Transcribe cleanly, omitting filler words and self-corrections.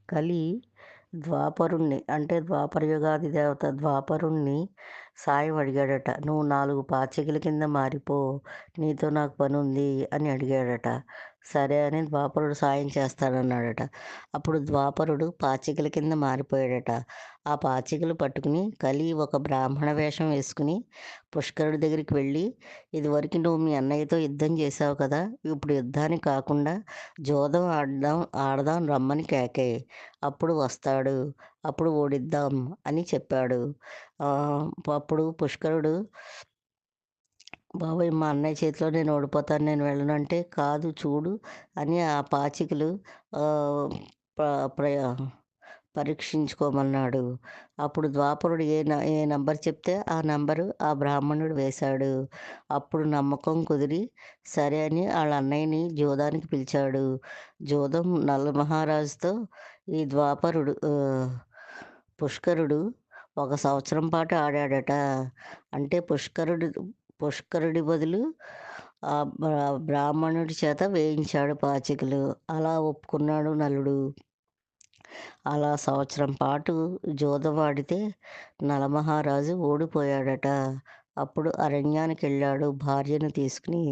కలి ద్వాపరుణ్ణి అంటే ద్వాపర యుగాది దేవత ద్వాపరుణ్ణి సాయం అడిగాడట. "నువ్వు 4 పాచికల కింద మారిపో. నీతో నాకు పనుంది" అని అడిగాడట. సరే అని ద్వాపరుడు సాయం చేస్తానన్నాడట. అప్పుడు ద్వాపరుడు పాచికల కింద మారిపోయాడట. ఆ పాచికలు పట్టుకుని కలి ఒక బ్రాహ్మణ వేషం వేసుకుని పుష్కరుడి దగ్గరికి వెళ్ళి, "ఇదివరకు నువ్వు మీ అన్నయ్యతో యుద్ధం చేశావు కదా! ఇప్పుడు యుద్ధానికి కాకుండా జూదం ఆడదాం రమ్మని కేకేయి. అప్పుడు వస్తాడు. అప్పుడు ఓడిద్దాం" అని చెప్పాడు. అప్పుడు పుష్కరుడు, "బాబోయ్! మా అన్నయ్య చేతిలో నేను ఓడిపోతాను. నేను వెళ్ళను" అంటే, "కాదు చూడు" అని ఆ పాచికలు ఆహ్, ప ప్రయ పరీక్షించుకోమన్నాడు. అప్పుడు ద్వాపరుడు ఏ నంబర్ చెప్తే ఆ నంబరు ఆ బ్రాహ్మణుడు వేశాడు. అప్పుడు నమ్మకం కుదిరి సరే అని ఆళ్ళ అన్నయ్యని జూదానికి పిలిచాడు. జూదం నలమహారాజుతో ఈ పుష్కరుడు ఒక సంవత్సరం పాటు ఆడాడట. అంటే పుష్కరుడి బదులు ఆ బ్రాహ్మణుడి చేత వేయించాడు పాచికలు. అలా ఒప్పుకున్నాడు నలుడు. అలా సంవత్సరం పాటు జూదమాడితే నలమహారాజు ఓడిపోయాడట. అప్పుడు అరణ్యానికెళ్ళాడు భార్యను తీసుకుని.